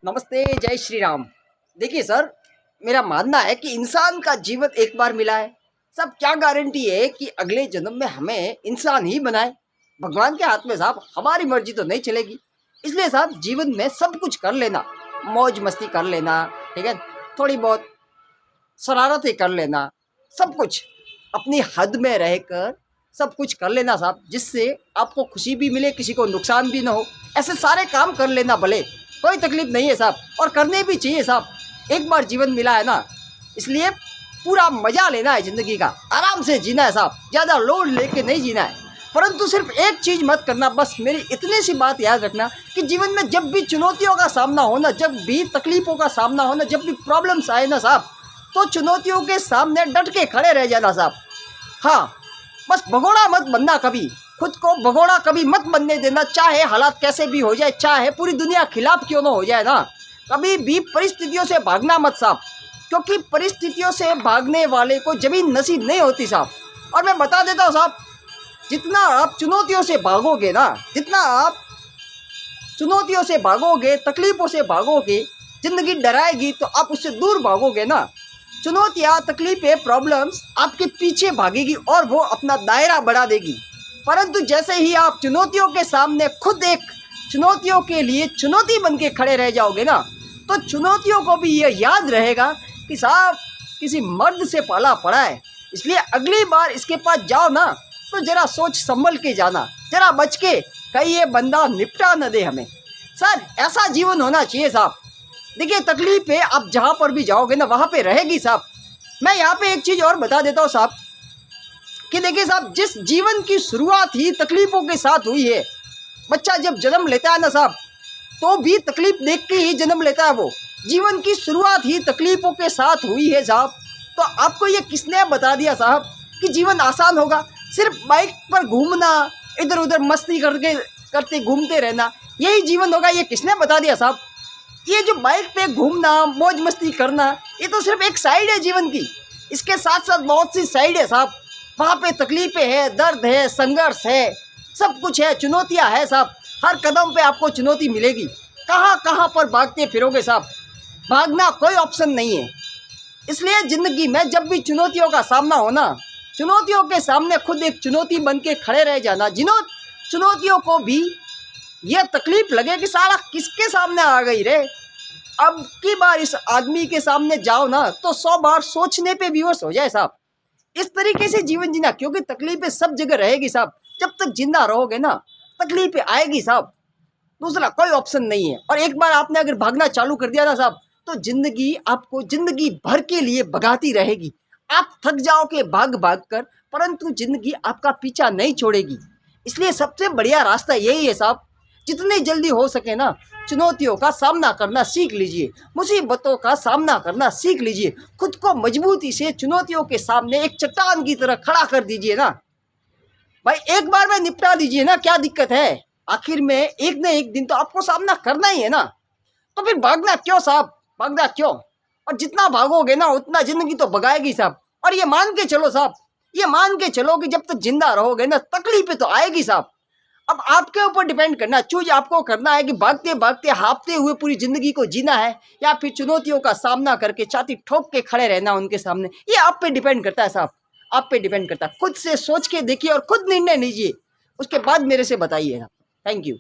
नमस्ते, जय श्री राम। देखिए सर, मेरा मानना है कि इंसान का जीवन एक बार मिला है। सब क्या गारंटी है कि अगले जन्म में हमें इंसान ही बनाए। भगवान के हाथ में साहब, हमारी मर्जी तो नहीं चलेगी। इसलिए साहब जीवन में सब कुछ कर लेना, मौज मस्ती कर लेना, ठीक है, थोड़ी बहुत शरारतें कर लेना, सब कुछ अपनी हद में रहकर सब कुछ कर लेना साहब, जिससे आपको खुशी भी मिले, किसी को नुकसान भी ना हो। ऐसे सारे काम कर लेना, भले कोई तकलीफ नहीं है साहब, और करने भी चाहिए साहब। एक बार जीवन मिला है ना, इसलिए पूरा मजा लेना है ज़िंदगी का, आराम से जीना है साहब, ज़्यादा लोड लेके नहीं जीना है। परंतु सिर्फ एक चीज़ मत करना, बस मेरी इतनी सी बात याद रखना कि जीवन में जब भी चुनौतियों का सामना होना, जब भी तकलीफ़ों का सामना होना, जब भी प्रॉब्लम्स आए ना साहब, तो चुनौतियों के सामने डट के खड़े रह जाना साहब। हाँ, बस भगोड़ा मत बनना, कभी खुद को भगोड़ा कभी मत बनने देना। चाहे हालात कैसे भी हो जाए, चाहे पूरी दुनिया खिलाफ क्यों ना हो जाए ना, कभी भी परिस्थितियों से भागना मत साहब, क्योंकि परिस्थितियों से भागने वाले को जमीन नसीब नहीं होती साहब। और मैं बता देता हूँ साहब, जितना आप चुनौतियों से भागोगे ना, जितना आप चुनौतियों से भागोगे, तकलीफ़ों से भागोगे, ज़िंदगी डराएगी तो आप उससे दूर भागोगे ना। चुनौतियाँ, तकलीफ़ें, प्रॉब्लम्स आपके पीछे भागेगी और वो अपना दायरा बढ़ा देगी। परंतु जैसे ही आप चुनौतियों के सामने खुद एक चुनौतियों के लिए चुनौती बन के खड़े रह जाओगे ना, तो चुनौतियों को भी ये याद रहेगा कि साहब किसी मर्द से पाला पड़ा है। इसलिए अगली बार इसके पास जाओ ना, तो ज़रा सोच संभल के जाना, ज़रा बच के, कहीं ये बंदा निपटा न दे हमें। सर ऐसा जीवन होना चाहिए साहब। देखिए तकलीफ़ें आप जहाँ पर भी जाओगे ना, वहाँ पे रहेगी साहब। मैं यहाँ पे एक चीज़ और बता देता हूँ साहब कि देखिए साहब, जिस जीवन की शुरुआत ही तकलीफ़ों के साथ हुई है, बच्चा जब जन्म लेता है ना साहब, तो भी तकलीफ़ देख के ही जन्म लेता है। वो जीवन की शुरुआत ही तकलीफ़ों के साथ हुई है साहब। तो आपको ये किसने बता दिया साहब कि जीवन आसान होगा? सिर्फ बाइक पर घूमना, इधर उधर मस्ती करते घूमते रहना, यही जीवन होगा? ये किसने बता दिया साहब? ये जो बाइक पे घूमना, मौज मस्ती करना, ये तो सिर्फ एक साइड है जीवन की। इसके साथ साथ बहुत सी साइड है साहब। वहाँ पे तकलीफ़ें हैं, दर्द है, संघर्ष है, सब कुछ है, चुनौतियाँ है साहब। हर कदम पे आपको चुनौती मिलेगी। कहाँ कहाँ पर भागते फिरोगे साहब? भागना कोई ऑप्शन नहीं है। इसलिए ज़िंदगी में जब भी चुनौतियों का सामना होना, चुनौतियों के सामने खुद एक चुनौती बन के खड़े रह जाना। चुनौतियों को भी ये तकलीफ़ लगे कि साला किसके सामने आ गई रे, अब की बार इस आदमी के सामने जाओ ना, तो 100 बार सोचने पे विवश हो जाए साहब। इस तरीके से जीवन जीना, क्योंकि तकलीफ़ें सब जगह रहेगी साहब। जब तक जिंदा रहोगे ना, तकलीफ़ें आएगी साहब, दूसरा कोई ऑप्शन नहीं है। और एक बार आपने अगर भागना चालू कर दिया ना साहब, तो ज़िंदगी आपको ज़िंदगी भर के लिए भगाती रहेगी। आप थक जाओगे भाग भाग कर, परंतु ज़िंदगी आपका पीछा नहीं छोड़ेगी। इसलिए सबसे बढ़िया रास्ता यही है साहब, जितनी जल्दी हो सके ना, चुनौतियों का सामना करना सीख लीजिए, मुसीबतों का सामना करना सीख लीजिए। खुद को मजबूती से चुनौतियों के सामने एक चट्टान की तरह खड़ा कर दीजिए ना भाई, एक बार में निपटा दीजिए ना, क्या दिक्कत है? आखिर में एक न एक दिन तो आपको सामना करना ही है ना, तो फिर भागना क्यों साहब? भागना क्यों? और जितना भागोगे ना, उतना ज़िंदगी तो भगाएगी साहब। और ये मान के चलो साहब, ये मान के चलो कि जब तक जिंदा रहोगे ना, तकलीफें तो आएगी साहब। अब आपके ऊपर डिपेंड करना, चूज आपको करना है कि भागते भागते हाँफते हुए पूरी ज़िंदगी को जीना है, या फिर चुनौतियों का सामना करके छाती ठोक के खड़े रहना उनके सामने। ये आप पे डिपेंड करता है साहब, आप पे डिपेंड करता है। खुद से सोच के देखिए और खुद निर्णय लीजिए, उसके बाद मेरे से बताइए। Thank you.